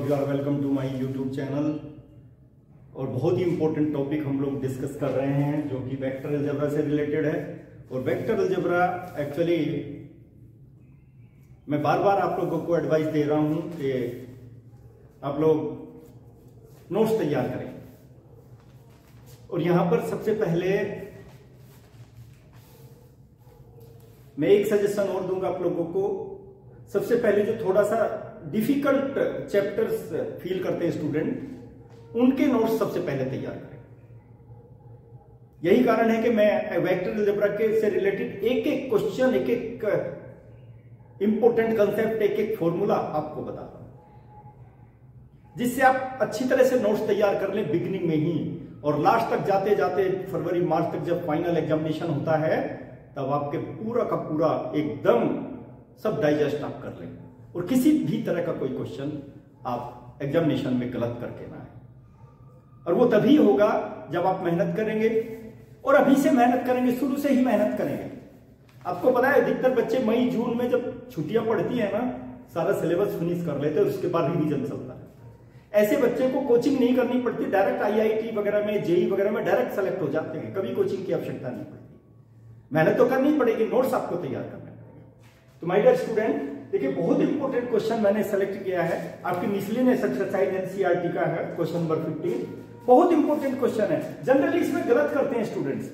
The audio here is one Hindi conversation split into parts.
You are welcome to my YouTube channel. और बहुत ही इंपॉर्टेंट टॉपिक हम लोग डिस्कस कर रहे हैं जो कि वेक्टर अलजेब्रा से रिलेटेड है। और वेक्टर अलजेब्रा एक्चुअली मैं बार बार आप लोगों को एडवाइस दे रहा हूं कि आप लोग नोट्स तैयार करें। और यहां पर सबसे पहले मैं एक सजेशन और दूंगा आप लोगों को। सबसे पहले जो थोड़ा सा डिफिकल्ट चैप्टर्स फील करते हैं स्टूडेंट, उनके नोट्स सबसे पहले तैयार करें। यही कारण है कि मैं वेक्टर अलजेब्रा के से रिलेटेड एक एक क्वेश्चन, एक एक इंपॉर्टेंट कंसेप्ट, एक एक फॉर्मूला आपको बताता हूं, जिससे आप अच्छी तरह से नोट्स तैयार कर लें बिगिनिंग में ही। और लास्ट तक जाते जाते फरवरी मार्च तक जब फाइनल एग्जामिनेशन होता है तब आपके पूरा का पूरा एकदम सब डाइजेस्ट आप कर लें और किसी भी तरह का कोई क्वेश्चन आप एग्जामिनेशन में गलत करके ना आए। और वो तभी होगा जब आप मेहनत करेंगे, और अभी से मेहनत करेंगे, शुरू से ही मेहनत करेंगे। आपको पता है अधिकतर बच्चे मई जून में जब छुट्टियां पड़ती है ना, सारा सिलेबस फिनिश कर लेते हैं, उसके बाद रिवीजन चलता है। ऐसे बच्चे को कोचिंग नहीं करनी पड़ती, डायरेक्ट आईआईटी वगैरह में, जेई वगैरह में डायरेक्ट सेलेक्ट हो जाते हैं। कभी कोचिंग की आवश्यकता नहीं पड़ती। मेहनत तो करनी पड़ेगी, नोट्स आपको तैयार करने पड़ेंगे। तो माय डियर स्टूडेंट, देखिए बहुत इंपॉर्टेंट क्वेश्चन मैंने सेलेक्ट किया है। आपकी मिसलेनियस एक्सरसाइज एनसीईआरटी का है, क्वेश्चन नंबर 15। बहुत इंपॉर्टेंट क्वेश्चन है। जनरली इसमें गलत करते हैं स्टूडेंट्स।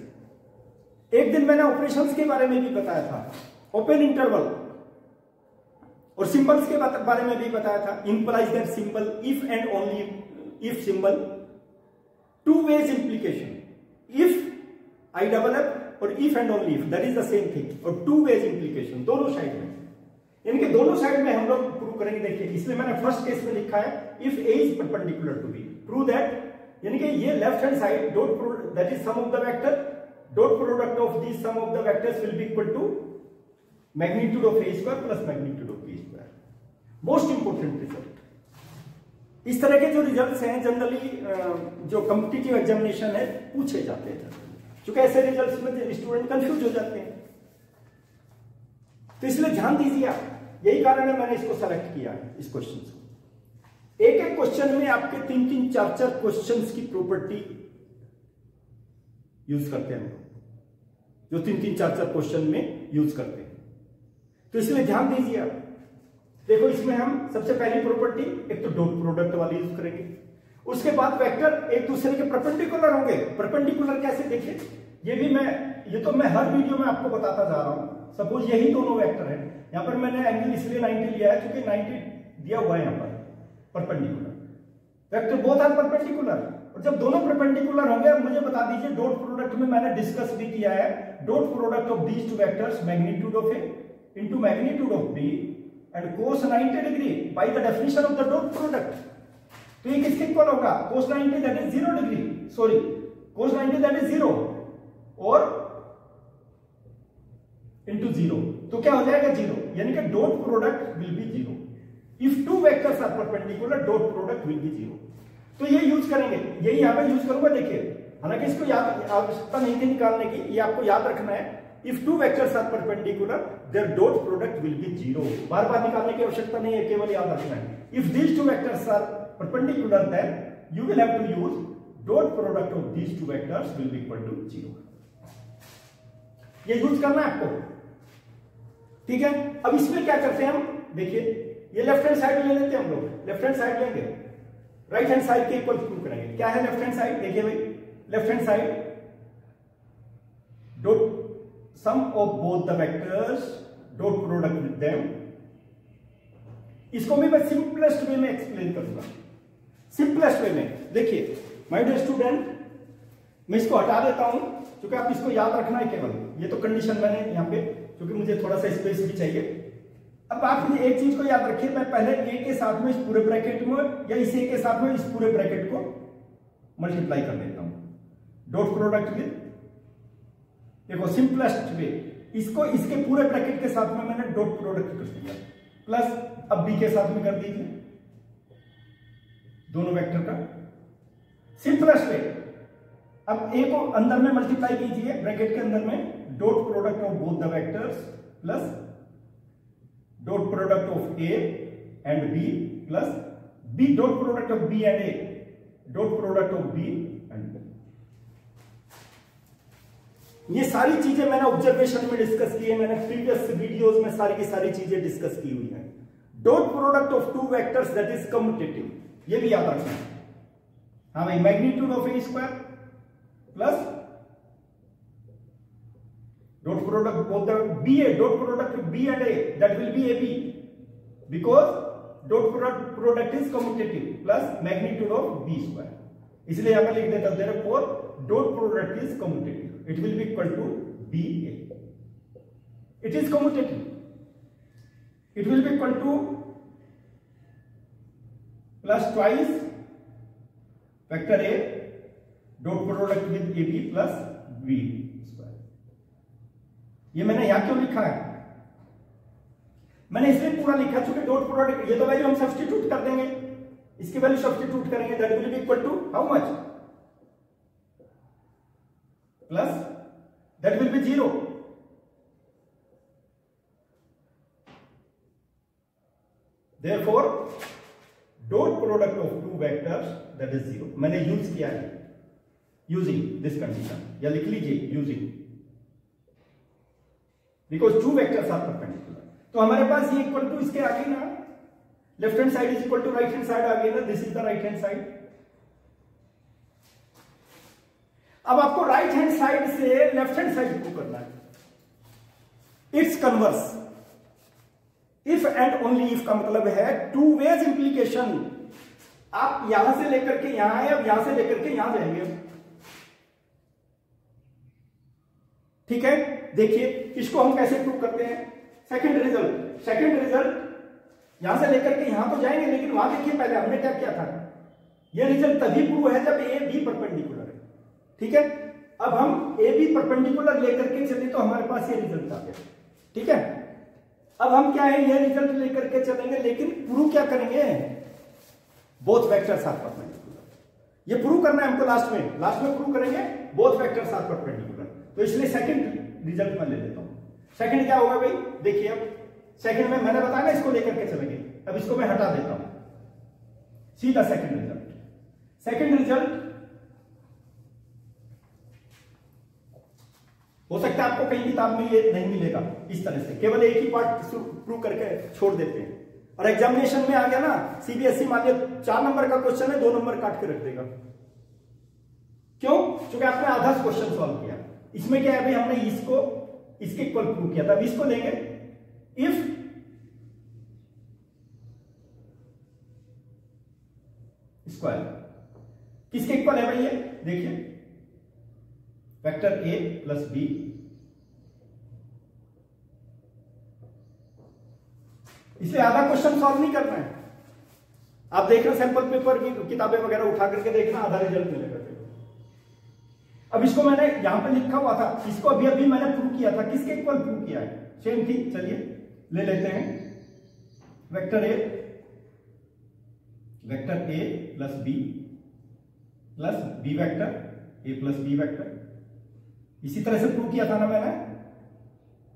एक दिन मैंने ऑपरेशंस के बारे में भी बताया था, ओपन इंटरवल, और सिंबल्स के बारे में भी बताया था। Implies that symbol if and only if symbol, two way implication, if I double F और if and only if, that is the same thing. और टू वेज इंप्लीकेशन दोनों साइड में, इनके दोनों साइड में हम लोग प्रूव करेंगे। देखिए इसलिए मैंने फर्स्ट केस में लिखा है if A is perpendicular to B, prove that, यानी कि ये left hand side dot that is sum of the vector, dot product of this sum of the vectors will be equal to magnitude of A square plus magnitude of B square. Most important result. इस तरह के जो रिजल्ट्स हैं जनरली जो कॉम्पिटिटिव एग्जामिनेशन है पूछे जाते हैं, क्योंकि ऐसे रिजल्ट्स में स्टूडेंट कंफ्यूज हो जाते हैं। तो इसलिए ध्यान दीजिए आप, यही कारण है मैंने इसको सेलेक्ट किया है, इस क्वेश्चन को। एक एक क्वेश्चन में आपके 3-3, 4-4 क्वेश्चंस की प्रॉपर्टी यूज करते हैं, जो 3-3, 4-4 क्वेश्चन में यूज करते हैं। तो इसलिए ध्यान दीजिए आप। देखो इसमें हम सबसे पहली प्रॉपर्टी एक तो डॉट प्रोडक्ट वाली यूज करेंगे। उसके बाद वेक्टर एक दूसरे के परपेंडिकुलर होंगे। परपेंडिकुलर कैसे, देखिए ये तो मैं हर वीडियो में आपको बताता जा रहा हूं। सपोज यही दोनों वेक्टर है, यहां पर मैंने एंगल इसलिए 90 लिया है क्योंकि 90 दिया हुआ है यहां पर perpendicular. Vector both are perpendicular, और जब दोनों परपेंडिकुलर होंगे, मुझे बता दीजिए डॉट प्रोडक्ट में मैंने डिस्कस भी किया है, dot product of these two vectors magnitude of A into magnitude of B and cos 90 degree by the definition of the dot product. तो ये किसके इक्वल होगा? cos 90 that is 0 degree, sorry cos 90 that is 0 और इनटू 0, तो क्या हो जाएगा 0, यानी कि dot product will be 0। If two vectors are perpendicular dot product will be 0। तो ये यूज करेंगे, यही यहां पे यूज करूंगा। देखिए हालांकि इसको याद आवश्यकता नहीं थी निकालने की, ये आपको याद रखना है। If two vectors are perpendicular their dot product will be 0। बार बार निकालने की आवश्यकता नहीं है, केवल याद रखना है। If these two vectors are perpendicular then you will have to use dot product of these two vectors will be equal to 0। ये यूज करना है आपको, ठीक है। अब इसमें क्या करते हैं हम, देखिए ये लेफ्ट हैंड साइड ले लेते हैं हम लोग। लेफ्ट हैंड साइड लेंगे, राइट हैंड साइड के इक्वल प्रूव करेंगे। क्या है लेफ्ट हैंड साइड? देखिए भाई, left hand side dot sum of both the vectors dot product with them. इसको भी मैं सिंपलेस्ट वे में एक्सप्लेन करूंगा, सिंपलेस्ट वे में। देखिए माय डियर स्टूडेंट, मैं इसको हटा देता हूं क्योंकि आप इसको याद रखना है केवल। ये तो कंडीशन मैंने यहां पे, क्योंकि मुझे थोड़ा सा स्पेस भी चाहिए। अब आप एक चीज को याद रखिए, मैं पहले ए के साथ में इस पूरे ब्रैकेट में या इस ए के साथ में इस पूरे ब्रैकेट को मल्टीप्लाई कर देता हूं, डॉट प्रोडक्ट विद, देखो सिंपलेस्ट वे, इसको इसके पूरे ब्रैकेट के साथ में मैंने डॉट प्रोडक्ट कर दिया, प्लस अब बी के साथ में कर दीजिए दोनों वेक्टर का, सिंपलेस्ट वे। अब ए को अंदर में मल्टीप्लाई कीजिए ब्रैकेट के अंदर में, dot product of both the vectors plus dot product of A and B plus B dot product of B and A, dot product of B and A. ये सारी चीजें मैंने ऑब्जर्वेशन में डिस्कस की है, मैंने प्रीवियस वीडियोस में सारी की सारी चीजें डिस्कस की हुई है। Dot product of two vectors that is commutative, ये भी याद रखना है। हाँ भाई, magnitude of A square plus dot product of the B A, dot product of B and A, that will be A B, because dot product is commutative plus magnitude of B square. इसलिए यहां पर लिख देता हूं therefore dot product is commutative, it will be equal to BA. It is commutative. It will be equal to plus twice vector A dot product with AB plus B square. ये मैंने यहां क्यों लिखा है? मैंने इसलिए पूरा लिखा चूंकि डॉट प्रोडक्ट, ये तो वैल्यू हम सब्स्टिट्यूट कर देंगे, इसकी वैल्यू सब्स्टिट्यूट करेंगे, that will be equal to how much? Plus that will be 0. Therefore dot product of two vectors that is 0. मैंने यूज किया है using this condition, या लिख लीजिए using, because two vectors are perpendicular. तो हमारे पास ये इक्वल टू इसके आगे ना, left hand side is equal to right hand side आ गई ना, this is the right hand side. अब आपको राइट हैंड साइड से लेफ्ट हैंड साइड प्रूव करना है, it's converse. If and only if का मतलब है टू वेज इंप्लीकेशन। आप यहां से लेकर के यहां आए, अब यहां से लेकर के यहां जाएंगे, ठीक है। देखिए इसको हम कैसे प्रूव करते हैं। सेकंड रिजल्ट यहां से लेकर के यहां तो जाएंगे, लेकिन वहां देखिए पहले हमने क्या किया था, यह रिजल्ट तभी प्रूव है जब ए बी परपेंडिकुलर है, ठीक है। अब हम ए बी परपेंडिकुलर लेकर के चले तो हमारे पास ये रिजल्ट आ गया, ठीक है। अब हम क्या है, ये रिजल्ट लेकर के चलेंगे, लेकिन प्रूव क्या करेंगे, बोथ वेक्टर्स आर परपेंडिकुलर। ये प्रूव करना है हमको, लास्ट में प्रूव करेंगे बोथ वेक्टर्स आर परपेंडिकुलर। तो इसलिए सेकंड रिजल्ट में ले लेता हूं। सेकंड क्या होगा भाई, देखिए अब सेकंड में मैंने बताया ना इसको लेकर के चलेंगे, अब इसको मैं हटा देता हूं, सीधा सेकंड रिजल्ट हो सकता है आपको कहीं किताब में ये नहीं मिलेगा इस तरह से, केवल एक ही पार्ट प्रूव करके छोड़ देते हैं, और एग्जामिनेशन में आ गया ना सीबीएसई, मान लिया 4 नंबर का क्वेश्चन है, 2 नंबर काट के रख देगा। क्यों? क्योंकि आपने आधा क्वेश्चन सॉल्व किया। इसमें क्या है भाई, हमने इसको इसके इक्वल प्रूव किया था, अब इसको लेंगे इफ स्क्वायर किसके इक्वल है भाई, ये देखिए वेक्टर ए प्लस बी इसलिए आधा क्वेश्चन सॉल्व नहीं करना है। आप देख रहे सैंपल पेपर की किताबें वगैरह उठा करके देखना, आधा रिजल्ट मिलेगा। अब इसको मैंने यहां पे लिखा हुआ था, इसको अभी अभी मैंने प्रूव किया था, किसके इक्वल प्रूव किया है, सेम थिंग। चलिए ले लेते हैं vector A plus B vector A plus B vector, इसी तरह से प्रूव किया था ना मैंने,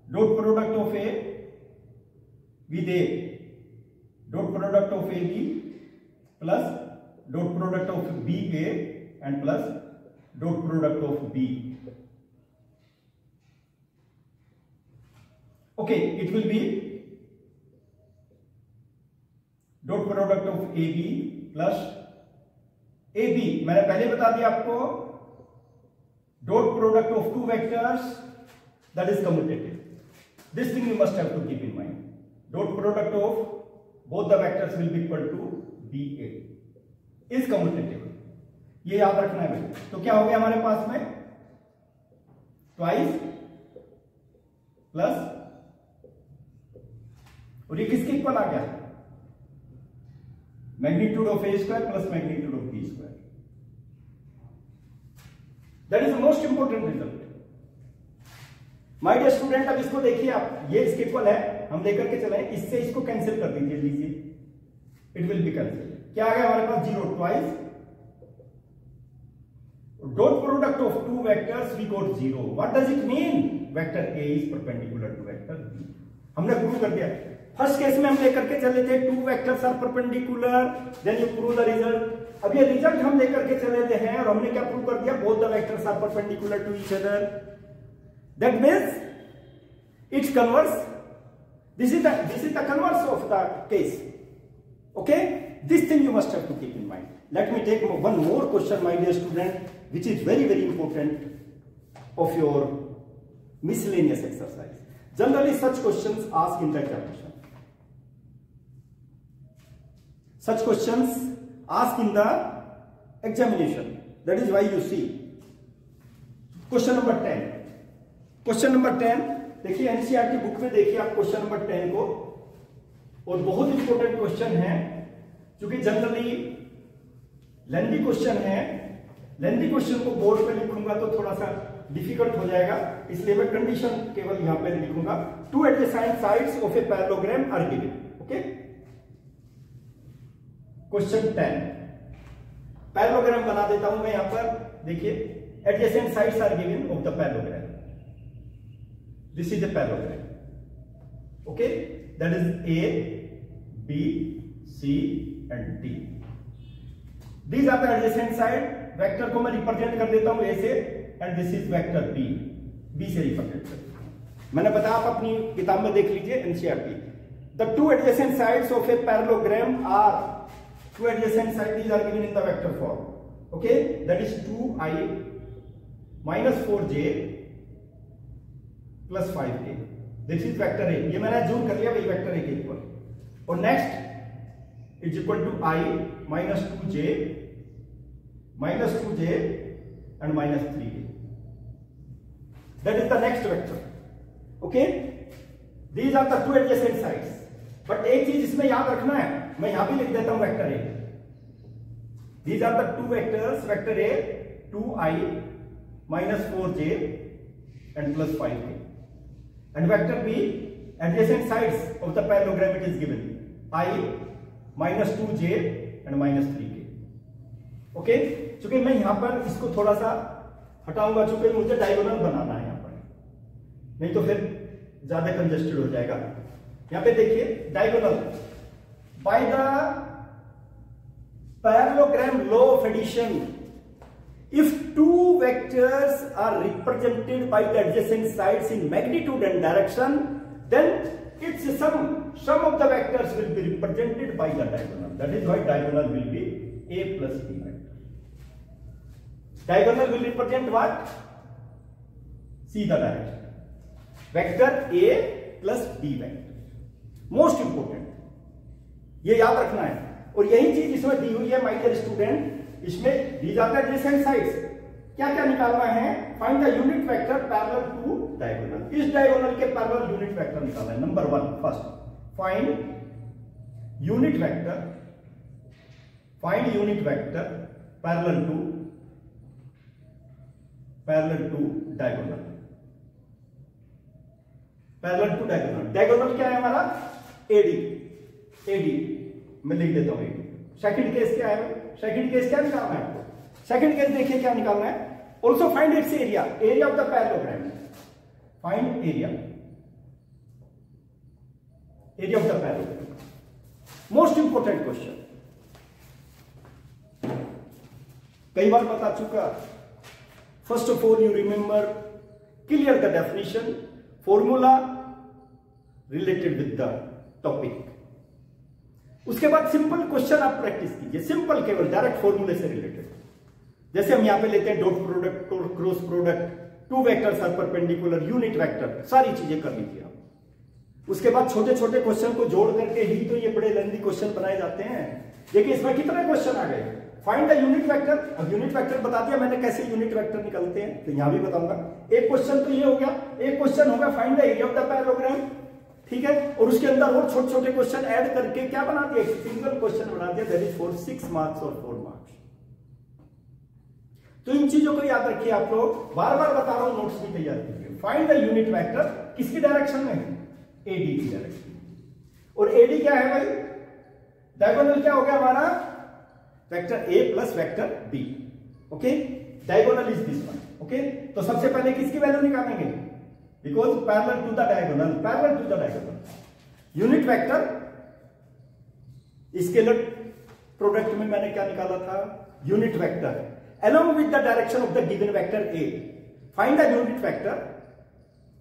dot product of A with A, dot product of A B plus dot product of B A and plus dot product of B. Okay, it will be dot product of AB plus AB, मैंने पहले बता दिया आपको, dot product of two vectors that is commutative. This thing you must have to keep in mind. Dot product of both the vectors will be equal to BA is commutative. ये याद रखना है भाई। तो क्या हो गया हमारे पास में, ट्वाइस प्लस, और ये किसके इक्वल आ गया, magnitude of A square plus magnitude of B square. That is the most important result my dear student. अब इसको देखिए आप, ये इसके इक्वल है, हम लेकर के चले, इससे इसको कैंसिल कर दीजिए, लीजिए इट विल बी कैंसिल। क्या आ गया हमारे पास, 0 twice dot product of two vectors we got 0. What does it mean? Vector A is perpendicular to vector B. हमने प्रूव कर दिया। फर्स्ट केस में हम लेकर के चले थे 2 vectors are perpendicular, then you prove the result. अब ये रिजल्ट हम लेकर के चले थे हैं और हमने क्या प्रूव कर दिया, both the vectors are perpendicular to each other, that means its converse, this is the converse of the case. Okay, this thing you must have to keep in mind. Let me take one more question, my dear student, which is very very important of your miscellaneous exercise. Generally such questions asked in the examination. Such questions asked in the examination. That is why you see question number 10. Question number 10 देखिए एनसीईआरटी बुक में देखिए आप क्वेश्चन नंबर 10 को, और बहुत इंपॉर्टेंट क्वेश्चन है क्योंकि जनरली लेंथी क्वेश्चन है। लेंथी क्वेश्चन को बोर्ड पे लिखूंगा तो थोड़ा सा डिफिकल्ट हो जाएगा, इसलिए मैं कंडीशन केवल यहां पे लिखूंगा, 2 adjacent sides of a parallelogram are given. Okay, question 10 parallelogram बना देता हूं मैं यहां पर। देखिए adjacent sides are given of the parallelogram, this is the parallelogram. Okay, that is A B C and D, these are the adjacent side. Vector को मैं रिप्रेजेंट कर देता हूं ए से, and this is vector B, B से रिप्रेजेंट करता हूं। मैंने बताया, आप अपनी किताब में देख लीजिए NCERT. The 2 adjacent sides of a parallelogram are 2 adjacent sides are given in the vector form. Okay, that is 2i minus 4j plus 5k. This is vector a, ये मैंने जूम कर लिया भाई वेक्टर a के इक्वल। और next is equal to i minus 2j and minus 3k. That is the next vector. Okay, these are the 2 adjacent sides. But एक चीज इसमें याद रखना है, मैं यहां भी लिख देता हूं vector A. These are the 2 vectors, vector a 2i minus 4j and plus 5k, and vector b adjacent sides of the parallelogram it is given I minus 2j and minus 3k. Okay, चूंकि मैं यहां पर इसको थोड़ा सा हटाऊंगा, चूंकि मुझे डायगोनल बनाना है यहां पर, नहीं तो फिर ज्यादा कंजेस्टेड हो जाएगा। यहां पे देखिए diagonal by the parallelogram law of addition, if 2 vectors are represented by the adjacent sides in magnitude and direction, then its sum of the vectors will be represented by the diagonal. That is why diagonal will be a plus b vector. Diagonal will represent what? See the direction. Vector a plus b vector. Most important ये याद रखना है। और यही चीज इसमें दी हुई है माय डियर स्टूडेंट, इसमें दी जाता है एडजेसेंट साइड्स, क्या क्या निकालना है, find the unit vector parallel to diagonal. इस डायगोनल के पैरेलल यूनिट वेक्टर निकालना है। Number 1 first find unit vector, find unit vector parallel to diagonal, parallel to diagonal. Diagonal क्या है हमारा, एडी मैं लिख देता हूं एडी। सेकंड केस क्या है, सेकंड केस क्या निकालना है आपको, सेकंड केस देखिए क्या निकालना है, also find its area, area of the parallelogram, find area of the parallelogram. Most important question, कई बार बता चुका। First of all you remember, clear the definition, formula related with the topic. उसके बाद सिंपल क्वेश्चन आप प्रैक्टिस कीजिए, सिंपल केवल डायरेक्ट फॉर्मूले से रिलेटेड। जैसे हम यहां पे लेते हैं डॉट प्रोडक्ट और cross product, 2 vectors are perpendicular, unit vector, सारी चीजें कर लीजिए आप। उसके बाद छोटे छोटे क्वेश्चन को जोड़ करके ही तो ये बड़े लेंथी क्वेश्चन बनाए जाते हैं। देखिए इसमें कितने क्वेश्चन आ गए, फाइंड द यूनिट वेक्टर। अब यूनिट वेक्टर बता दिया मैंने कैसे यूनिट वेक्टर निकलते हैं, तो यहां भी बताऊंगा। एक क्वेश्चन तो ये हो गया, एक क्वेश्चन होगा find the area of the parallelogram, ठीक है। और उसके अंदर और छोटे छोटे क्वेश्चन ऐड करके क्या बना दिया, एक सिंगल क्वेश्चन बना दिया, दैट इज फॉर 6 मार्क्स और 4 मार्क्स। तो इन चीजों को याद रखिए आप लोग, बार बार बता रहा हूं, नोट्स भी तैयार कीजिए। फाइंड द यूनिट वेक्टर किसकी डायरेक्शन में, एडी की डायरेक्शन में। और एडी क्या है भाई, डायगोनल क्या हो गया हमारा, vector A plus vector B. Okay, diagonal is this one. Okay, तो सबसे पहले किसकी वैल्यू निकालेंगे, because parallel to the diagonal, parallel to the diagonal. Unit vector scalar product में मैंने क्या निकाला था, unit vector along with the direction of the given vector A, find the unit vector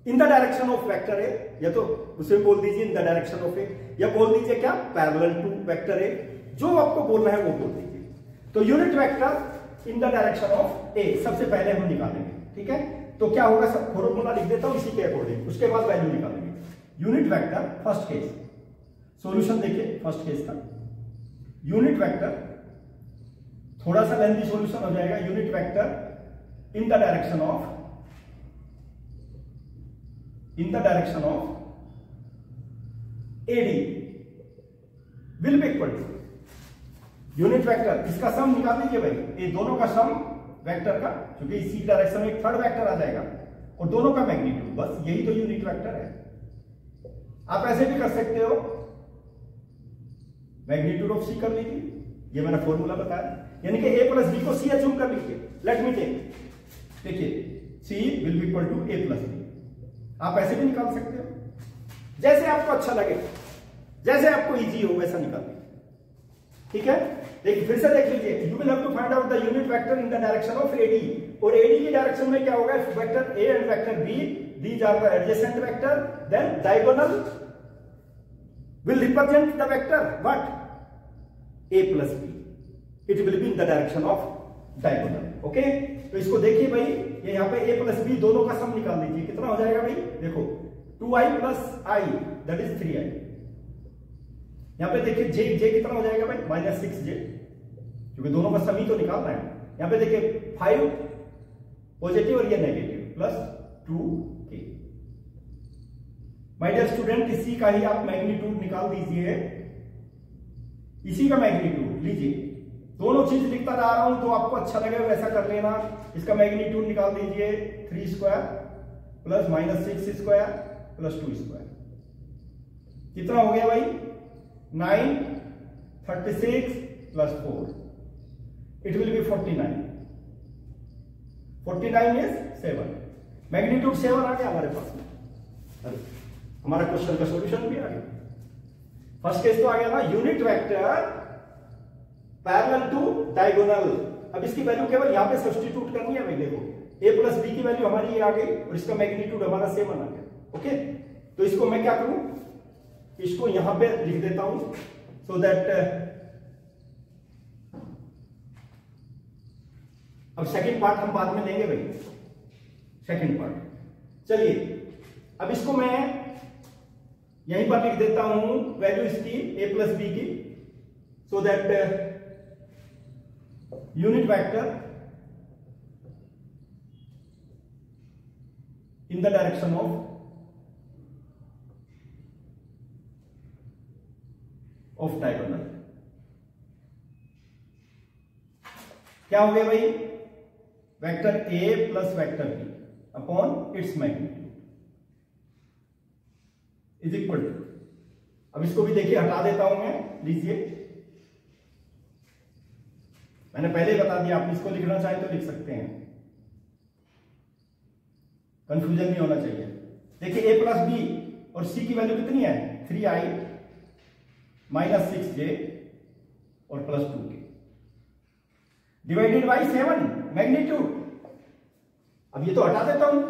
in the direction of vector A, या तो उसे बोल दीजिए in the direction of A, या बोल दीजिए क्या parallel to vector A, जो आपको बोलना है वो बोल दीजिए। तो unit vector in the direction of A सबसे पहले हम निकालेंगे, ठीक है। तो क्या होगा, सब फॉर्मूला लिख देता हूं इसी के अकॉर्डिंग, उसके बाद वैल्यू निकालेंगे। Unit vector first case, solution देखिए फर्स्ट केस का। यूनिट वेक्टर थोड़ा सा लेंथी सॉल्यूशन हो जाएगा। Unit vector in the direction of AD will be equal to unit vector, इसका सम निकाल लीजिए भाई, ये दोनों का सम वेक्टर का, क्योंकि इसी डायरेक्शन में एक थर्ड वेक्टर आ जाएगा, और दोनों का मैग्नीट्यूड, बस यही तो यूनिट वेक्टर है। आप ऐसे भी कर सकते हो, मैग्नीट्यूड ऑफ C कर लीजिए, ये मैंने फॉर्मूला बताया, यानी कि A प्लस B को C अज्यूम कर लीजिए। लेट मी टेक, देखिए C will be equal to A plus B, आप ऐसे भी निकाल सकते हो, जैसे आपको अच्छा लगे, जैसे आपको इजी हो वैसा निकाल लीजिए, ठीक है। देखिए फिर से देख लीजिए, you will have to find out the unit vector in the direction of AD, और AD की डायरेक्शन में क्या होगा, vector A and vector B, these are the adjacent vector, then diagonal will represent the vector what A plus B, it will be in the direction of diagonal, okay। तो इसको देखिए भाई, ये यहाँ पे A plus B दोनों का सम निकाल दीजिए, कितना हो जाएगा भाई, देखो 2i plus I that is 3i, यहाँ पे देखिए J कितना हो जाएगा भाई, -6j, क्योंकि दोनों का सम ही तो निकालना है। यहाँ पे देखिए 5 पॉजिटिव और ये negative, plus 2k। My dear student, इसी का ही आप मैग्नीट्यूड निकाल दीजिए, इसी का मैग्नीट्यूड लीजिए, दोनों चीज लिखता जा रहा हूं तो आपको अच्छा लगेगा वैसा कर लेना। इसका मैग्नीट्यूड निकाल दीजिए, 3 square plus -6 square plus 2 square, कितना हो गया भाई, 9, 36 plus 4, it will B 49, 49 is 7, magnitude 7 आ गया हमारे पास में, हमारा क्वेश्चन का सॉल्यूशन भी आ गया। फर्स्ट केस तो आ गया ना, unit vector parallel to diagonal. अब इसकी वैल्यू केवल यहां पे सब्स्टिट्यूट करनी है भाई, देखो A प्लस B की वैल्यू हमारी ये आ गई और इसका मैग्नीट्यूड हमारा 7 आ गया, ओके। तो इसको मैं क्या करूं, इसको यहां पे लिख देता हूं, सो दैट अब सेकंड पार्ट हम बाद में लेंगे भाई, सेकंड पार्ट। चलिए अब इसको मैं यहीं पर लिख देता हूं वैल्यू इसकी A प्लस B की, so that unit vector in the direction of diagonal क्या हो गया भाई, vector A plus vector B upon its magnitude is equal to, अब इसको भी देखिए हटा देता हूं मैं, लीजिए मैंने पहले ही बता दिया, आप इसको लिखना चाहें तो लिख सकते हैं, कंफ्यूजन नहीं होना चाहिए। देखिए A प्लस B और C की वैल्यू कितनी है, 3i -6j और plus 2k divided by 7 magnitude. अब ये तो हटा देता हूं,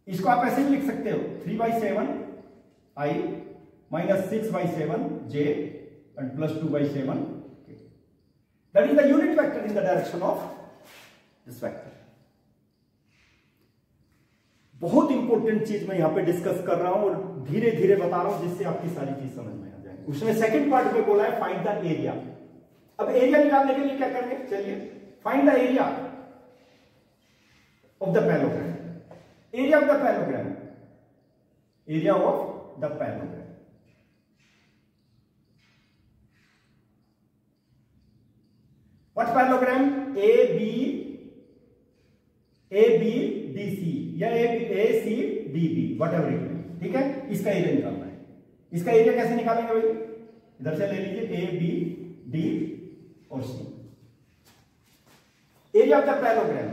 इसको आप ऐसे भी लिख सकते हो, 3/7 i -6/7 j and plus 2/7 k, that is the unit vector in the direction of this vector। बहुत इंपॉर्टेंट चीज मैं यहां पे डिस्कस कर रहा हूं और धीरे धीरे बता रहा हूं जिससे आपकी सारी चीज समझ में आ जाए। उसने सेकंड पार्ट में बोला है फाइंड द एरिया। अब एरिया निकालने के लिए क्या करेंगे, चलिए find the area of the parallelogram, area of the parallelogram, area of the parallelogram. What parallelogram, A B D C या A C D B, whatever it है, ठीक है। इसका एरिया निकालना है। इसका एरिया कैसे निकालेंगे भाई, इधर से ले लीजिए ए बी डी और C, area of the parallelogram.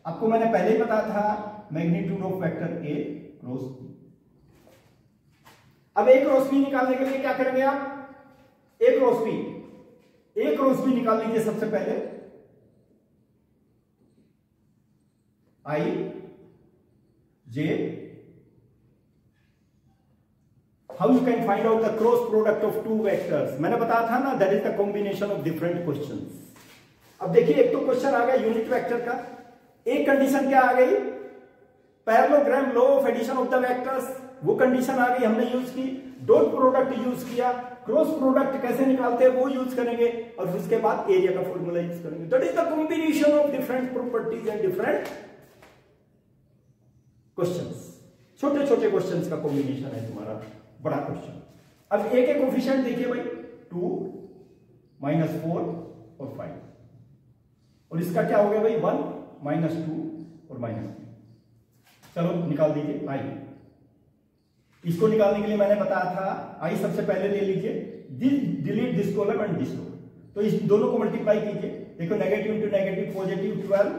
आपको मैंने पहले ही बताया था magnitude of vector A cross B. अब एक क्रॉस बी निकालने के लिए क्या करेंगे आप, एक क्रॉस बी निकाल लीजिए सबसे पहले। I J, how you can find out the cross product of two vectors, मैंने बताया था ना, that is the combination of different questions. अब देखिए एक तो क्वेश्चन आ गया यूनिट वेक्टर का, एक कंडीशन क्या आ गई, parallelogram law of addition of the vectors, वो कंडीशन आ गई, हमने यूज की। डॉट प्रोडक्ट यूज किया, क्रॉस प्रोडक्ट कैसे निकालते हैं वो यूज करेंगे, और उसके बाद एरिया का फॉर्मूला यूज करेंगे। That is the combination of different properties and different questions. छोटे छोटे क्वेश्चंस का कॉम्बिनेशन है तुम्हारा बड़ा क्वेश्चन। अब ए के कोफिशिएंट देखिए भाई, 2 -4 और 5, और इसका क्या हो गया भाई 1 -2 और -3। चलो निकाल दीजिए आई। इसको निकालने के लिए मैंने बताया था, आई सबसे पहले ले लीजिए, delete this column and this row, तो इस दोनों को मल्टीप्लाई कीजिए। देखो नेगेटिव इंटू नेगेटिव पॉजिटिव 12,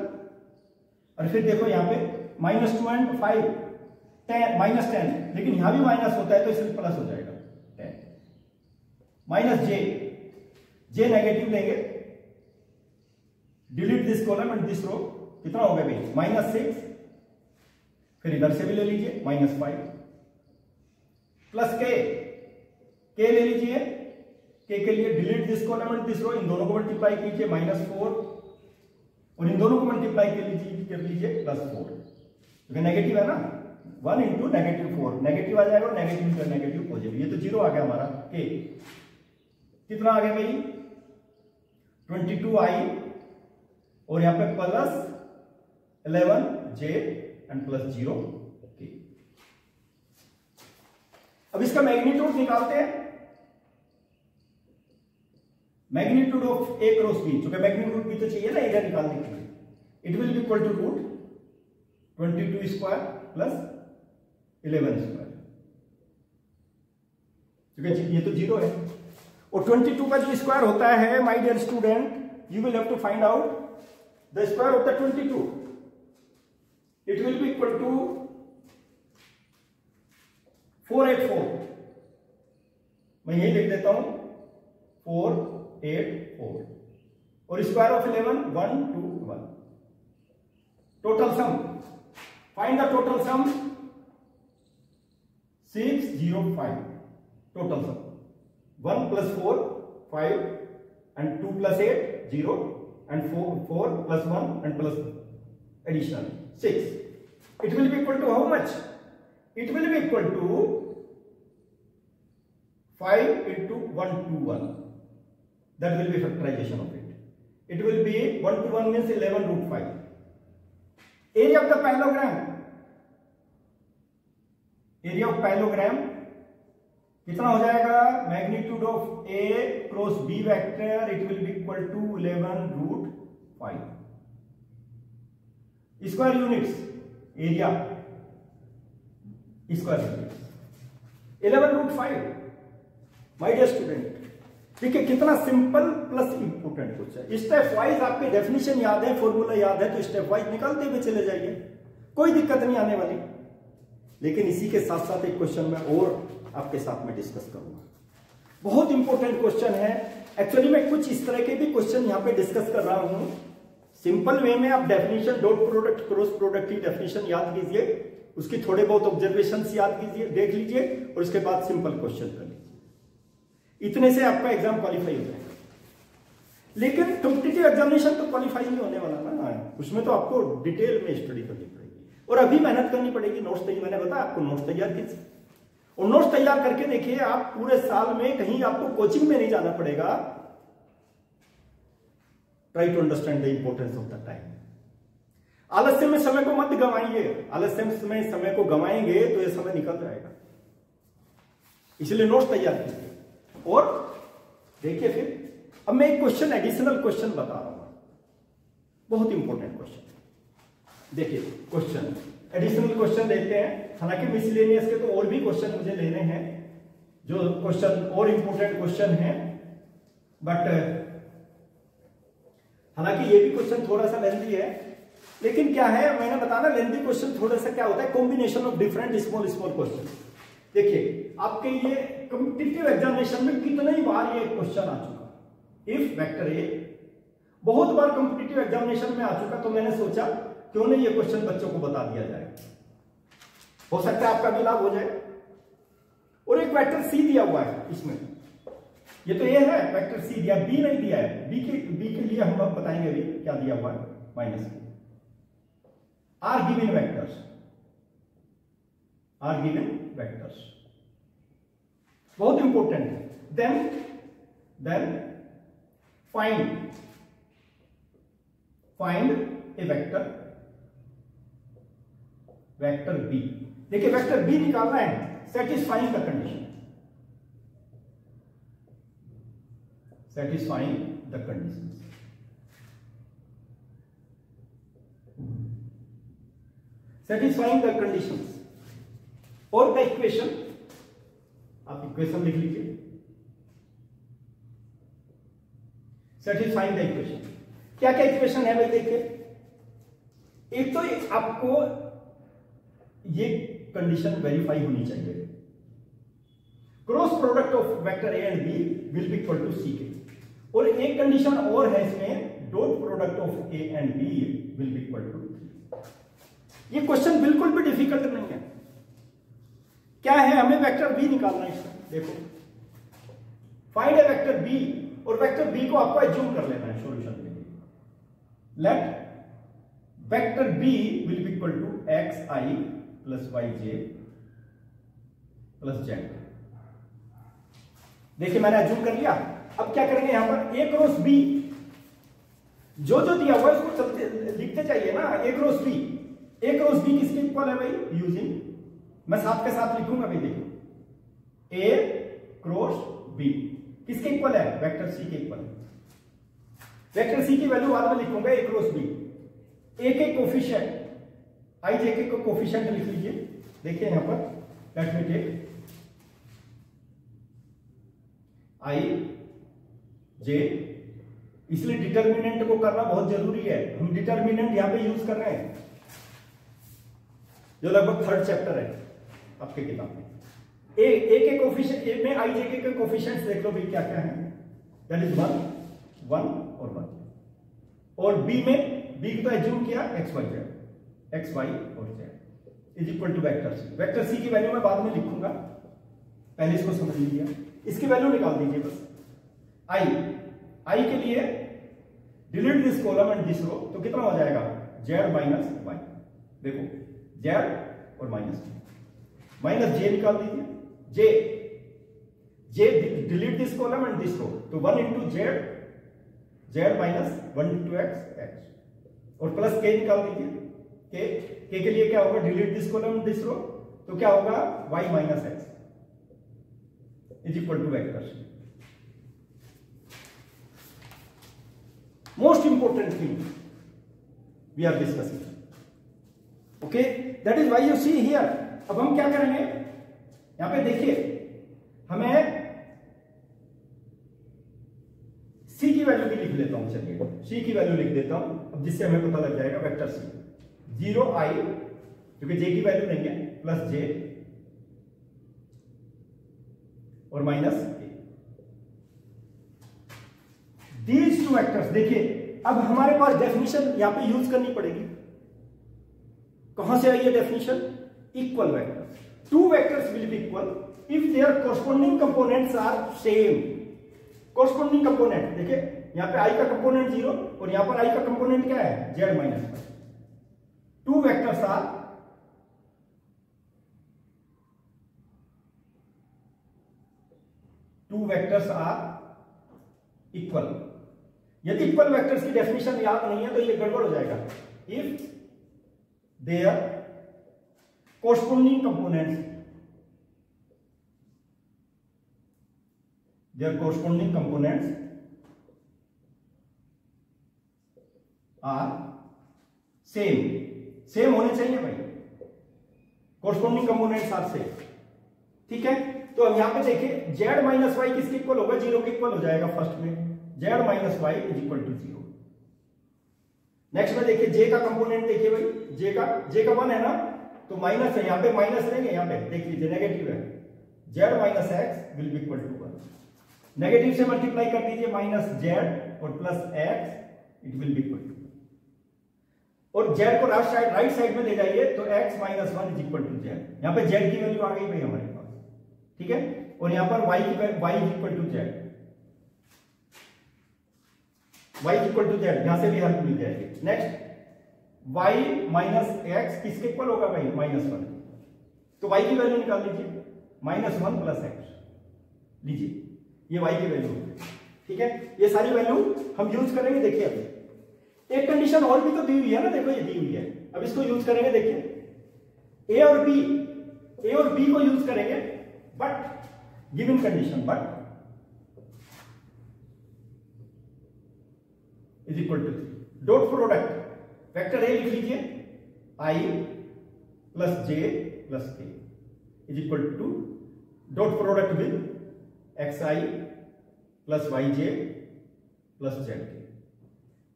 और फिर देखो यहाँ पे -2 एंड 5 -10, लेकिन यहां भी माइनस होता है तो इसलिए प्लस हो जाएगा 10। माइनस जे नेगेटिव लेंगे, delete this column and this row, कितना हो गया भाई -6, फिर इधर से भी ले लीजिए -5, प्लस के ले लीजिए, के लिए delete this column and this row, इन दोनों को मल्टीप्लाई कीजिए -4, और इन दोनों को मल्टीप्लाई कर लीजिए +4, क्योंकि नेगेटिव है ना, 1 इंटू -4, नेगेटिव आ जाएगा, और नेगेटिव इंटू नेगेटिव पॉजिटिव, ये तो 0 आ गया हमारा। के कितना आ गया भाई 22i, और यहां पे +11j एंड +0 के। अब इसका मैग्नीट्यूड निकालते हैं, magnitude of A cross B, क्योंकि मैग्नीट्यूड भी तो चाहिए ना एरिया निकालने के लिए। It will be equal to root 22 square plus 11 square, क्योंकि ये तो 0 है, और 22 का जो स्क्वायर होता है my dear student, you will have to find out the square of the 22। It will be equal to 484, मैं यही लिख देता हूं 484, और square of 11 121। Total sum, find the total sum 605, total sum 1 + 4 5 and 2 + 8 0 and 4 + 1 and plus additional 6. It will be equal to how much? It will be equal to 5 into 1 to 1. That will be factorization of it. It will be 1 to 1 means 11√5. Area of the parallelogram. Area of parallelogram कितना हो जाएगा? Magnitude of A cross B vector it will be equal to 11√5. Square units area square units 11√5. My dear student, ठीक है, कितना simple plus important question. Step wise आपके डेफिनेशन याद है, फॉर्मूला याद है, तो स्टेप वाइज निकालते हुए चले जाइए, कोई दिक्कत नहीं आने वाली. लेकिन इसी के साथ साथ एक क्वेश्चन में और आपके साथ में डिस्कस करूंगा. बहुत इंपॉर्टेंट क्वेश्चन है. एक्चुअली मैं कुछ इस तरह के भी क्वेश्चन यहां पे डिस्कस कर रहा हूं. सिंपल वे में आप definition, dot product, cross product की डेफिनेशन याद कीजिए, उसकी थोड़े बहुत ऑब्जर्वेशंस याद कीजिए, देख लीजिए, और उसके बाद सिंपल क्वेश्चन कर लीजिए. इतने से आपका एग्जाम क्वालिफाई हो जाएगा. लेकिन कॉम्पिटिटिव एग्जामिनेशन तो क्वालिफाई नहीं होने वाला ना, उसमें तो आपको डिटेल में स्टडी करनी पड़ेगी और अभी मेहनत करनी पड़ेगी. नोट्स तैयार, मैंने बताया आपको नोट्स तैयार कीजिए, और नोट्स तैयार करके देखिए, आप पूरे साल में कहीं आपको कोचिंग में नहीं जाना पड़ेगा. Try to understand the importance of the time. आलस्य में समय को मत गंवाइए. आलस्य में समय को गंवाएंगे तो ये समय निकल जाएगा. इसलिए नोट्स तैयार कीजिए और देखिए. फिर अब मैं एक क्वेश्चन, एडिशनल क्वेश्चन बता रहा हूं, बहुत इंपॉर्टेंट क्वेश्चन. देखिए क्वेश्चन, एडिशनल क्वेश्चन लेते हैं. हालांकि मिसलेनियस के तो और भी क्वेश्चन मुझे लेने हैं, जो क्वेश्चन और इंपॉर्टेंट क्वेश्चन है, बट हालांकि ये भी क्वेश्चन थोड़ा सा लेंथी है. लेकिन क्या है, मैंने बताना लेंथी क्वेश्चन थोड़ा सा क्या होता है, combination of different small question. देखिए आपके ये कॉम्पिटिटिव एग्जामिनेशन में कितने ही बार ये क्वेश्चन आ चुका। इफ वेक्टर ए बहुत बार कॉम्पिटिटिव एग्जामिनेशन में आ चुका, तो मैंने सोचा क्यों नहीं ये क्वेश्चन बच्चों को बता दिया जाए, हो सकता है आपका भी लाभ हो जाए। और एक वेक्टर सी दिया हुआ है इसमें, ये तो ये है वेक्टर सी दिया, बी नहीं दिया है। बी के लिए हम अब बताएंगे अभी क्या दिया हुआ है, minus are given vectors, are given vectors बहुत इंपॉर्टेंट है। Then find a vector B. देखिए वेक्टर बी निकालना है, satisfying the condition, satisfying the conditions। satisfying the conditions और द इक्वेशन, आप इक्वेशन लिख लीजिए। satisfying the इक्वेशन, क्या क्या इक्वेशन है भाई देखिए। एक तो आपको ये कंडीशन वेरीफाई होनी चाहिए, cross product of vector A and B will be equal to C के। और एक कंडीशन और है इसमें, dot product of A and B will be equal to 3। ये क्वेश्चन बिल्कुल भी डिफिकल्ट नहीं है। क्या है, हमें वेक्टर बी निकालना है इसमें। देखो फाइंड ए वेक्टर बी, और वेक्टर बी को आपको एज्यूम कर लेना है सॉल्यूशन के लिए। Let vector B will be equal to X I plus Y J plus Z. देखिए मैंने एज्यूम कर लिया। अब क्या करेंगे, यहां पर ए क्रॉस बी, जो दिया हुआ है उसको लिखते चाहिए ना। ए क्रॉस बी, ए क्रॉस बी किसके इक्वल है भाई, यूजिंग, मैं साथ के साथ लिखूंगा भाई। देखो ए क्रॉस बी किसके इक्वल है, वेक्टर सी के इक्वल है। वेक्टर सी की वैल्यू बाद में लिखूंगा, ए क्रॉस बी। ए के कोफिशिएंट आई जे के कोफिशिएंट लिख लीजिए। देखिए यहां पर लेट मी टेक आई जे, इसलिए डिटर्मिनेंट को करना बहुत जरूरी है। हम डिटर्मिनेंट यहां पे यूज कर रहे हैं, जो लगभग 3rd चैप्टर है आपके किताब में। ए के कोफिशिएंट, ए में आई जे के कोफिशिएंट्स देख लो भाई क्या क्या है, दैट इज 1 और 1। और बी में, बी को तो एज्यूम किया एक्स वाई और Z is equal to vector C. Vector C की वैल्यू मैं बाद में लिखूंगा, पहले इसको समझ लीजिए। इसकी वैल्यू निकाल दीजिए बस। आई के लिए delete this column and this row, तो कितना हो जाएगा, जेड माइनस वाई। देखो जेड और माइनस जे निकाल दीजिए। J delete this column and this row, तो 1 into Z minus 1 into X, और प्लस के निकाल दीजिए। के लिए क्या होगा, delete this column and this row, तो क्या होगा, Y minus X is equal to vector. Most important thing we are discussing, okay, that is why you see here। अब हम क्या करेंगे, यहां पे देखिए हमें c की वैल्यू भी लिख लेता हूं। चलिए c की वैल्यू लिख देता हूं, अब जिससे हमें पता लग जाएगा वेक्टर c 0 i, क्योंकि j की वैल्यू नहीं है, प्लस j और माइनस these two वेक्टर्स। देखिए अब हमारे पास डेफिनेशन यहां पे यूज करनी पड़ेगी। कहां से आई है definition, equal vectors. 2 vectors will be equal if their corresponding components are same. Corresponding component देखिए, यहां पे i का कंपोनेंट 0 और यहां पर i का कंपोनेंट क्या है, z minus Y. 2 vectors are equal. यदि इक्वल वेक्टर्स की डेफिनेशन याद नहीं है तो ये गड़बड़ हो जाएगा। If their corresponding components are same होने चाहिए भाई, कोरस्पोंडिंग कंपोनेंट्स आर सेम, ठीक है। तो अब यहां पे देखिए z माइनस वाई किसके इक्वल होगा, 0 के इक्वल हो जाएगा फर्स्ट में, z minus Y is equal to 0। Next में देखिए j का कंपोनेंट देखिए भाई, j का 1 है ना, तो माइनस है, यहां पे माइनस नहीं है, यहां पे देख लीजिए नेगेटिव है, Z minus X will be equal to 1। Negative से मल्टीप्लाई कर दीजिए, माइनस जेड और plus X, it will be equal to, और जेड को राइट साइड में ले जाइए तो x minus 1 is equal to Z. यहां पे जेड की वैल्यू आ गई भाई हमारे पास, ठीक है, और यहां पर y is equal to Z, y is equal to Z, यहां से भी हेल्प मिल जाएगी। नेक्स्ट y माइनस एक्स किसके इक्वल होगा भाई, -1, तो y की वैल्यू निकाल लीजिए, -1 प्लस एक्स, लीजिए ये y की वैल्यू, ठीक है। ये सारी वैल्यू हम यूज करेंगे। देखिए अभी एक कंडीशन और भी तो दी हुई है ना, देखो ये दी हुई है, अब इसको यूज करेंगे। देखिए ए और बी को यूज करेंगे, but given condition, but is equal to 3, dot product vector A लिख लीजिए, I plus J plus K is equal to dot product with X I plus Y J plus Z K.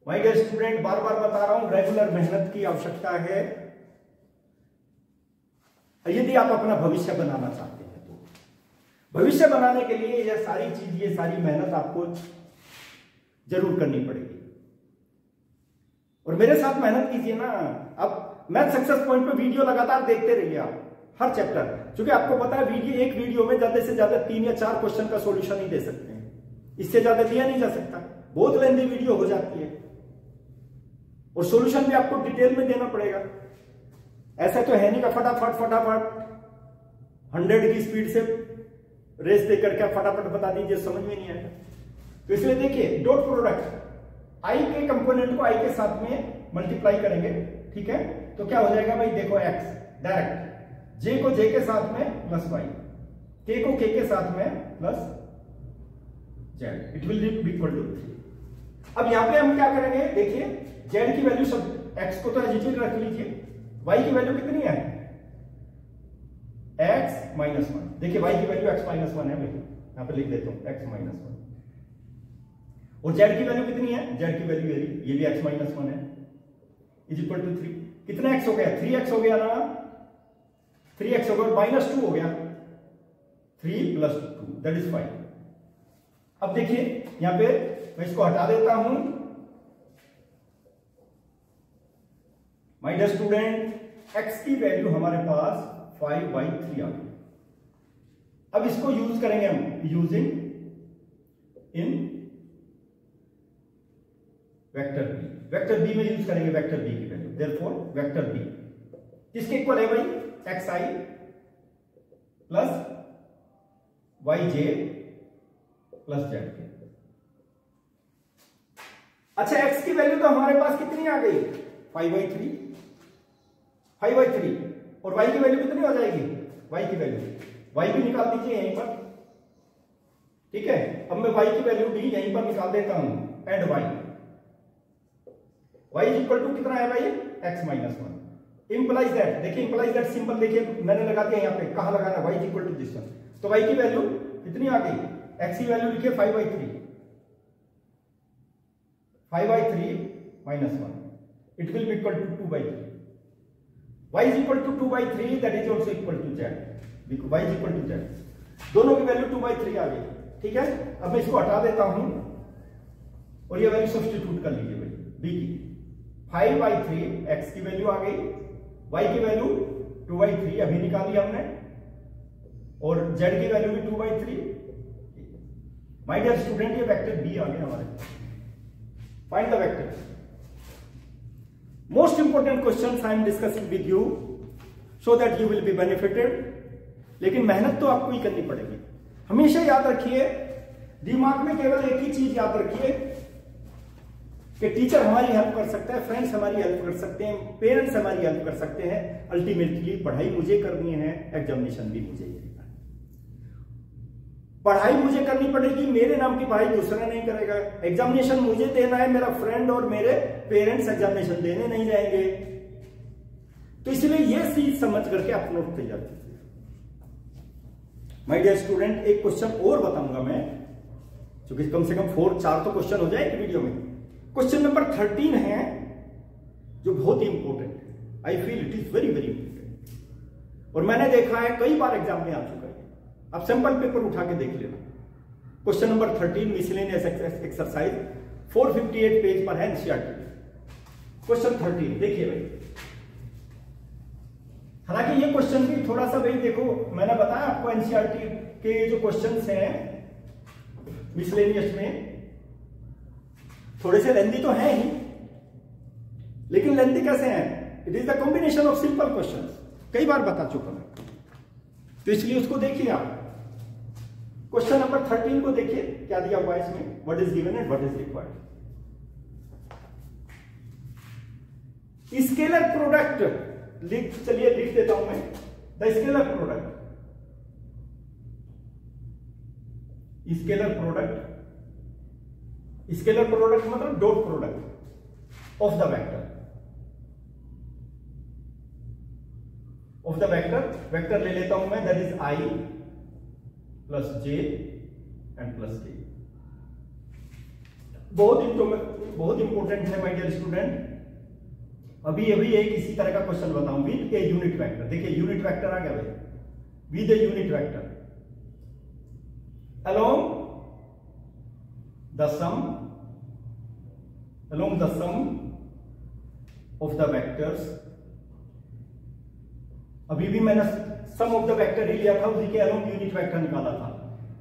My dear student, बार बार बता रहा हूं, रेगुलर मेहनत की आवश्यकता है यदि आप अपना भविष्य बनाना चाहते हैं। तो भविष्य बनाने के लिए यह सारी चीज, ये सारी मेहनत आपको जरूर करनी पड़ेगी, और मेरे साथ मेहनत कीजिए ना। अब मैथ सक्सेस पॉइंट पे वीडियो लगातार देखते रहिए आप, हर चैप्टर, क्योंकि आपको पता है एक वीडियो में ज्यादा से ज्यादा 3 या 4 क्वेश्चन का सॉल्यूशन ही दे सकते हैं, इससे ज्यादा दिया नहीं जा सकता, बहुत लेंथी वीडियो हो जाती है, और सॉल्यूशन भी आपको डिटेल में देना पड़ेगा। ऐसा तो है नहीं का फटाफट 100 की स्पीड से रेस देकर के फटाफट बता दीजिए, समझ में नहीं आएगा। तो इसलिए देखिए डॉट प्रोडक्ट आई के कंपोनेंट को आई के साथ में मल्टीप्लाई करेंगे, ठीक है, तो क्या हो जाएगा भाई, देखो एक्स डायरेक्ट, जे को जे के साथ में प्लस वाई, के को के के साथ में plus Z, it will be equal to 3। अब यहां पे हम क्या करेंगे, देखिए जेड की वैल्यू सब, एक्स को तो एज रख लीजिए, वाई की वैल्यू कितनी है, एक्स माइनस 1, देखिए वाई की वैल्यू एक्स माइनस 1 है भाई, यहां पे लिख देता हूं एक्स माइनस 1, और जेड की वैल्यू कितनी है, जेड की वैल्यू ये भी एक्स माइनस 1 है, इज इक्वल टू 3। कितना एक्स हो गया, 3x हो गया ना, 3x हो गया, -2 हो गया, 3 + 2 दैट इज 5। अब देखिए यहां पे मैं इसको हटा देता हूं। माय डियर स्टूडेंट, x की वैल्यू हमारे पास 5/3 आ गई। अब इसको यूज करेंगे हम, using in vector B, vector B में यूज करेंगे वेक्टर बी की वैल्यू, देयरफॉर वेक्टर बी किसके इक्वल है भाई, X I plus Y J plus Z K. अच्छा एक्स की वैल्यू तो हमारे पास कितनी आ गई, 5/3, और वाई की वैल्यू कितनी हो जाएगी, वाई की वैल्यू, वाई भी निकाल दीजिए यहीं पर, ठीक है। अब मैं वाई की वैल्यू भी यहीं पर निकाल देता हूं, and Y is equal to कितना है भाई, एक्स माइनस 1, इंप्लाइज दैट, देखिए इंप्लाइज दैट सिंपल, देखिए मैंने लगा दिया यहां पे, कहां लगाना, Y is equal to this one, तो वाई की वैल्यू कितनी आ गई, एक्स की वैल्यू लिखिए 5/3 -1, it will be equal to 2/3, y is equal to 2/3, that is also equal to z, y is equal to z, दोनों की वैल्यू 2/3 आ गई, ठीक है। अब मैं इसको हटा देता हूं और ये वैल्यू सब्स्टिट्यूट कर लीजिए भाई, b की 5/3, x की वैल्यू आ गई, y की वैल्यू 2/3 अभी निकाली हमने, और z की वैल्यू भी 2/3। माय डियर स्टूडेंट, ये वेक्टर b आ गया हमारे, find the vector. Most important questions I am discussing with you so that you will be benefited। लेकिन मेहनत तो आपको ही करनी पड़ेगी। हमेशा याद रखिए, दिमाग में केवल एक ही चीज याद रखिए कि टीचर हमारी हेल्प कर सकता है, फ्रेंड्स हमारी हेल्प कर सकते हैं, पेरेंट्स हमारी हेल्प कर सकते हैं, अल्टीमेटली पढ़ाई मुझे करनी है, एग्जामिनेशन भी मुझे ही देना है। पढ़ाई मुझे करनी पड़ेगी, मेरे नाम की पढ़ाई दूसरा नहीं करेगा, एग्जामिनेशन मुझे देना है, मेरा फ्रेंड और मेरे पेरेंट्स एग्जामिनेशन देने नहीं जाएंगे। तो इसलिए ये चीज समझ करके आप नोट तैयार कीजिए। माय डियर स्टूडेंट, एक क्वेश्चन और बताऊंगा मैं, क्योंकि कम से कम 4 तो क्वेश्चन हो जाए एक वीडियो में। क्वेश्चन नंबर 13 है जो बहुत ही इंपॉर्टेंट है, I feel it is very very important, और मैंने देखा है कई बार एग्जाम में आ चुका है। आप सैंपल पेपर उठा के देख लेना। Question number 13 miscellaneous exercise 458 page पर है एनसीईआरटी। क्वेश्चन 13 देखिए भाई, हालांकि ये क्वेश्चन भी थोड़ा सा भाई देखो, मैंने बताया आपको एनसीईआरटी के जो क्वेश्चंस हैं मिसलेनियस में थोड़े से लेंथी तो हैं ही, लेकिन लेंथी कैसे हैं? It is the combination of simple questions, कई बार बता चुका मैं, तो इसलिए उसको देखिए आप। क्वेश्चन नंबर 13 को देखिए क्या दिया हुआ है इसमें, what is given and what is required. Scalar product चलिए लिख देता हूं मैं, the scalar product, scalar product मतलब dot product of the vector ले लेता हूं मैं, that is I plus J and plus K। बहुत इंपॉर्टेंट है माय डियर स्टूडेंट। अभी एक इसी तरह का क्वेश्चन बताऊं विद ए यूनिट वेक्टर। देखिए यूनिट वेक्टर आ गया भाई, with a unit vector along the sum of the vectors। अभी भी मैंने सम ऑफ द वेक्टर ही लिया था, उसी के along यूनिट वेक्टर निकाला था।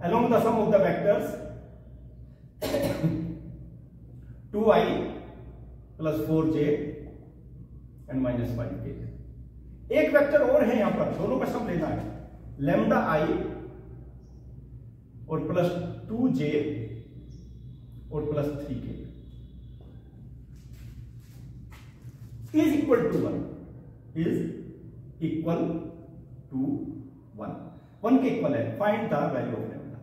along the sum of the vectors 2i plus 4j and minus 5k। एक वेक्टर और है यहां पर, दोनों का सम लेना है, लैम्डा i और प्लस 2j और plus 3k is equal to 1, is equal to 1 के इक्वल है। Find the value of lambda,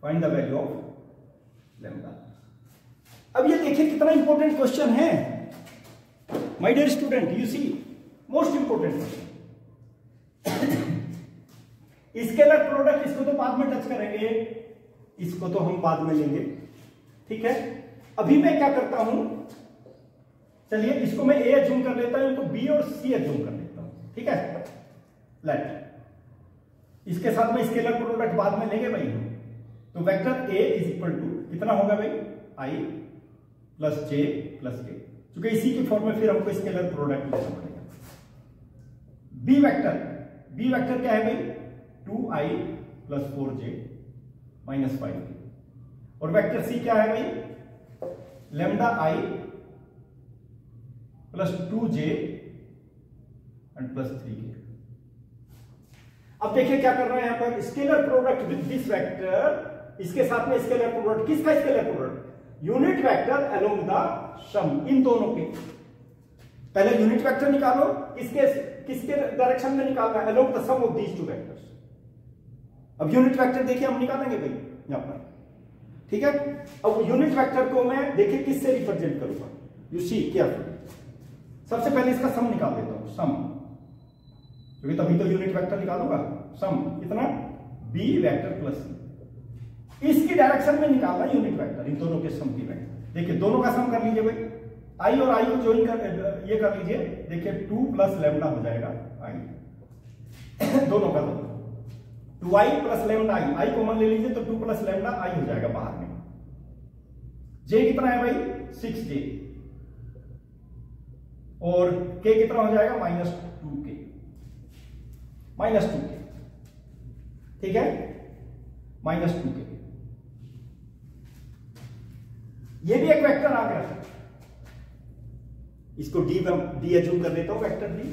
find the value of lambda. अब ये देखिए कितना इंपॉर्टेंट क्वेश्चन है my dear student, you see most important question. Scalar product इसको तो बाद में टच करेंगे, इसको तो हम बाद में लेंगे, ठीक है। अभी मैं क्या करता हूं, चलिए इसको मैं ए एज्यूम कर लेता हूं, इनको बी और सी एज्यूम कर लेता हूं, ठीक है। लेट इसके साथ में स्केलर प्रोडक्ट बाद में लेंगे भाई। तो vector A is equal to कितना होगा भाई, आई प्लस जे प्लस के, क्योंकि इसी की फॉर्म में फिर हमको स्केलर प्रोडक्ट लेना पड़ेगा। बी वेक्टर क्या है भाई, 2i plus 4j minus 5k। और वेक्टर सी क्या है भाई, lambda i plus 2j and plus 3k। अब देखिए क्या कर रहे हैं यहां पर, scalar product with this vector, इसके साथ में स्केलर प्रोडक्ट, किसका scalar product, unit vector along the sum, इन दोनों के। पहले यूनिट वेक्टर निकालो, किसके डायरेक्शन में निकालना है, along the sum of these two vectors. अब यूनिट वेक्टर देखिए हम निकालेंगे भाई यहां पर, ठीक है। अब यूनिट वेक्टर को मैं देखिए किससे रिप्रेजेंट करूंगा, यू सी केयरफुल। सबसे पहले इसका सम निकाल देता हूं, सम, क्योंकि तभी तो यूनिट वेक्टर निकालूंगा। सम कितना, बी वेक्टर प्लस सी, इसकी डायरेक्शन में निकालना यूनिट वेक्टर, इन दोनों के सम की वेक्टर। देखिए दोनों का सम कर लीजिए भाई, आई और आई को ज्वाइन कर, ये कर लीजिए, देखिए 2 प्लस लैम्डा हो जाएगा आई दोनों का 2i प्लस लैम्डा आई कॉमन ले लीजिए तो 2 प्लस लैम्डा आई हो जाएगा बाहर में। जे कितना है भाई, 6j, और k कितना हो जाएगा, -2k, ठीक है, -2k। ये भी एक वेक्टर आ गया, इसको डी एज्यूम कर लेता हूं, वेक्टर डी,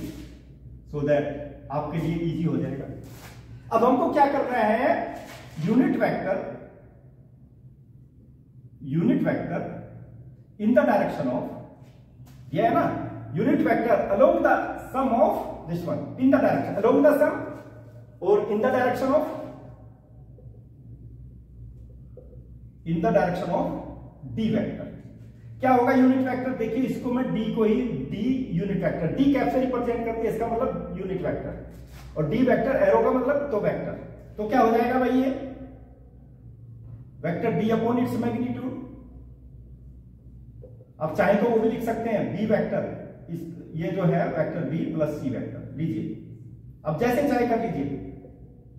सो दैट आपके लिए इजी हो जाएगा। अब हमको क्या करना है, unit vector in the direction of, ये है ना, unit vector along the sum of this one, in the direction along the sum, और in the direction of D vector. क्या होगा यूनिट वेक्टर, देखिए इसको मैं डी को ही D unit vector, D cap से रिप्रेजेंट करती है, इसका मतलब यूनिट वेक्टर, और डी वेक्टर एरो का मतलब तो वेक्टर। तो क्या हो जाएगा भाई, ये vector D upon its magnitude. आप चाहे तो वो भी लिख सकते हैं, बी वेक्टर, ये जो है vector B plus C vector लीजिए, अब जैसे चाहे कर लीजिए।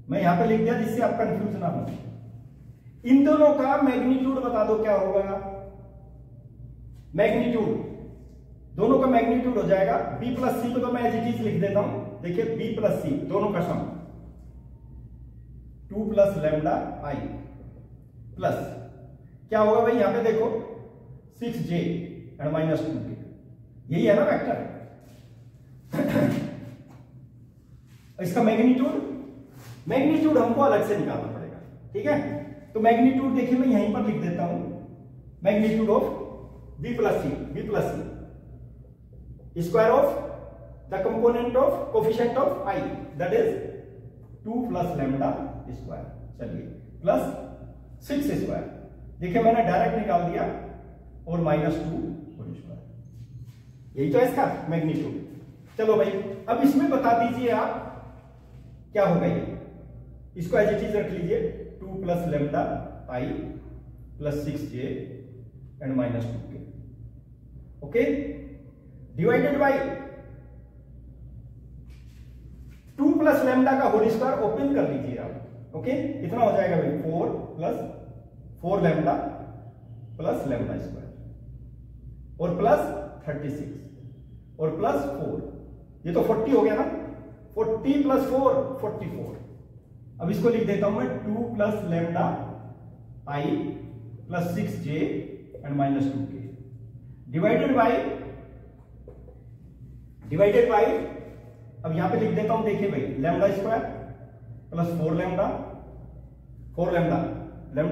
मैं यहां पे लिख दिया जिससे आप कंफ्यूज ना हो। इन दोनों का मैग्नीट्यूड बता दो क्या होगा। मैग्नीट्यूड, दोनों का मैग्नीट्यूड हो जाएगा b प्लस सी को तो मैं एज इट इज लिख देता हूं। देखिए b प्लस सी दोनों का सम 2 प्लस लैम्डा आई प्लस क्या होगा भाई, यहां पे देखो 6j एंड माइनस 2k, यही है ना वेक्टर। इसका मैग्नीट्यूड हमको अलग से निकालना पड़ेगा, ठीक है। तो मैग्नीट्यूड देखिए मैं यहीं पर लिख देता हूं, magnitude of b plus C square of the component of coefficient of i that is 2 plus lambda square, चलिए प्लस 6 स्क्वायर, देखिए मैंने डायरेक्ट निकाल दिया, और माइनस 2 होल स्क्वायर, यही तो है इसका मैग्नीट्यूड। चलो भाई अब इसमें बता दीजिए आप क्या होगा ये, इसको एज इट इज रख लीजिए 2 plus lambda I plus 6j and minus 2k, okay, divided by 2 plus lambda का होल स्क्वायर ओपन कर लीजिए आप, ओके, कितना हो जाएगा भाई 4 plus 4 lambda plus lambda square और प्लस 36 और प्लस 4, ये तो 40 हो गया ना, 40 प्लस 4 44। अब इसको लिख देता हूं मैं 2 plus lambda I plus 6j and minus 2k divided by अब यहां पे लिख देता हूं, देखिए भाई lambda square plus 4 lambda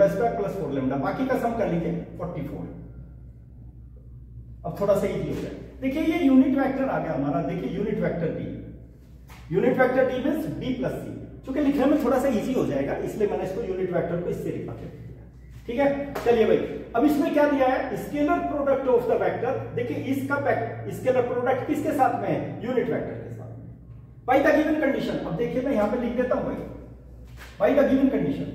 square plus 4 lambda, बाकी का सम कर लीजिए 44। अब थोड़ा सा इजी हो गया, देखिए ये यूनिट वेक्टर आ गया हमारा, देखिए unit vector D means b plus C, क्योंकि लिखने में थोड़ा सा इजी हो जाएगा इसलिए मैंने इसको यूनिट वेक्टर को इससे लिखा के दिया, ठीक है। चलिए भाई अब इसमें क्या दिया है, scalar product of the vector, देखिए इसका स्केलर प्रोडक्ट किसके साथ में है, यूनिट वेक्टर के साथ में, बाय द गिवन कंडीशन। अब देखिए मैं यहां पे लिख देता हूं भाई by the given condition,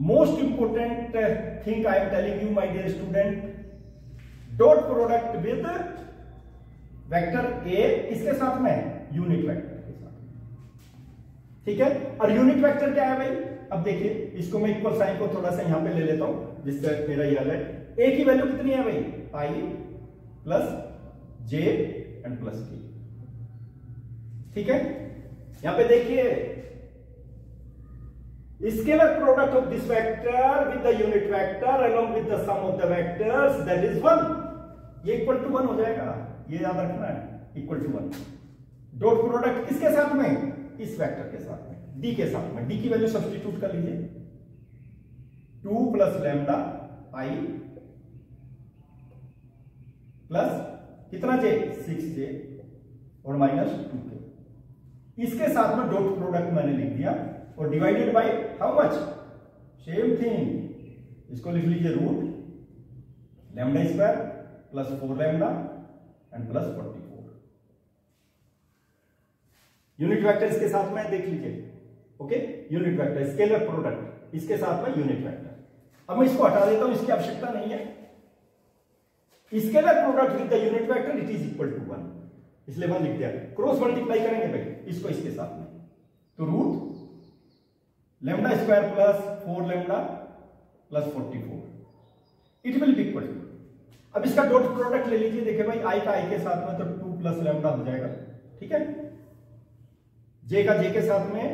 most important thing I am telling you my dear student, dot product with vector A किसके साथ में, यूनिट वेक्टर के साथ, ठीक है। और यूनिट वेक्टर क्या है भाई, अब देखिए इसको मैं इक्वल साइन को थोड़ा सा यहां पे ले लेता हूं जिससे मेरा ये है, ए की वैल्यू कितनी है भाई, I plus J and plus K, ठीक है। यहां पे देखिए scalar product of this vector with the unit vector along with the sum of the vectors that is 1, ये इक्वल टू 1 हो जाएगा, ये याद रखना है, इक्वल टू 1। डॉट प्रोडक्ट किसके साथ में, इस वेक्टर के साथ में, डी के साथ में, डी की वैल्यू सब्स्टिट्यूट कर लीजिए 2 प्लस लैम्डा आई प्लस कितना जे 6j और माइनस 2k, इसके साथ में डॉट प्रोडक्ट मैंने लिख दिया और divided by how much, same thing, इसको लिख लीजिए root lambda square plus 4 lambda and plus 44। Unit vector इसके साथ में देख लीजिए, okay, unit vector scalar product इसके साथ में यूनिट वेक्टर। अब मैं इसको हटा देता हूं, इसकी आवश्यकता नहीं है। Scalar product with the unit vector it is equal to 1, इसलिए 1 लिख दिया। क्रॉस मल्टीप्लाई करेंगे भाई इसको इसके साथ में, तो root lambda square plus 4 lambda plus 44 it will be equal to, अब इसका डॉट प्रोडक्ट ले लीजिए, देखिए भाई आई का आई के साथ में तो 2 प्लस लैम्डा हो जाएगा, ठीक है, जे का जे के साथ में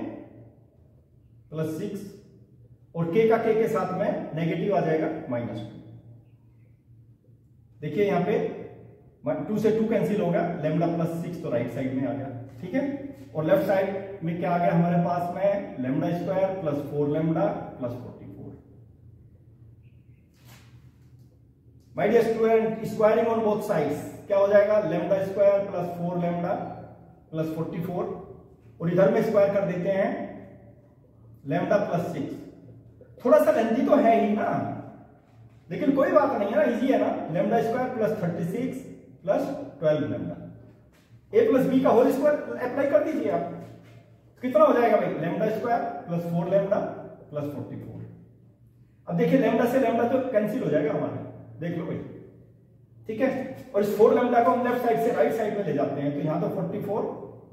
प्लस 6 और के का के साथ में नेगेटिव आ जाएगा -2। देखिए यहां पे 2 से 2 कैंसिल हो गया, लैम्डा प्लस 6 तो राइट साइड में आ गया, ठीक है, और लेफ्ट साइड में क्या आ गया हमारे पास में, lambda square plus 4 lambda plus 44। My dear student, squaring on both sides क्या हो जाएगा, lambda square plus 4 lambda plus 44, और इधर में स्क्वायर कर देते हैं लैम्डा प्लस 6। थोड़ा सा लेंथी तो है ही ना, लेकिन कोई बात नहीं है ना, इजी है ना, lambda square plus 36 plus 12 lambda, A plus B का होल स्क्वायर अप्लाई कर दीजिए आप, कितना हो जाएगा भाई, lambda square plus 4 lambda plus 44। अब देखिए लैम्डा से लैम्डा तो कैंसिल हो जाएगा हमारे, देख लो भाई, ठीक है। और इस 4 लैम्डा को हम लेफ्ट साइड से राइट साइड में ले जाते हैं, तो यहां तो 44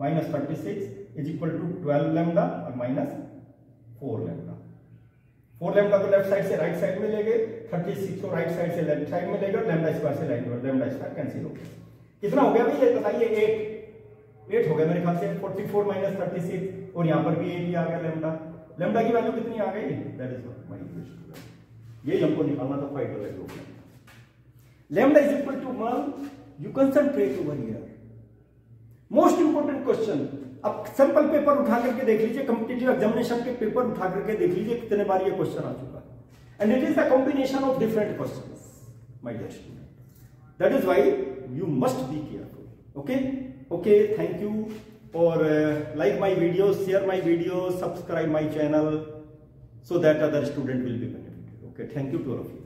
minus 36 is equal to 12 lambda और माइनस 4 लैम्डा। 4 लैम्डा को लेफ्ट साइड से राइट साइड में ले गए, 36 को राइट साइड से लेफ्ट साइड में ले गए, लैम्डा स्क्वायर से लैम्डा स्क्वायर कैंसिल हो गया। कितना हो गया भाई ये बताइए? 8 हो गया मेरे ख्याल से। 44 माइनस 36 और यहां पर भी 8 ही आ गया लैम्डा। लैम्डा की वैल्यू कितनी आ गई? That is my equation. ये हमको निकालना था find the value of lambda is equal to 1। You concentrate over here. Most important question. अब सैंपल पेपर उठा करके देख लीजिए, कॉम्पिटिटिव एग्जामिनेशन के पेपर उठा करके देख लीजिए कितने बार ये क्वेश्चन आ चुका है। And it is the combination of different questions my dear student. That is why you must be careful. Okay, thank you. और like my videos, share my videos, subscribe my channel so that other student will be benefited. Okay, thank you to all of you.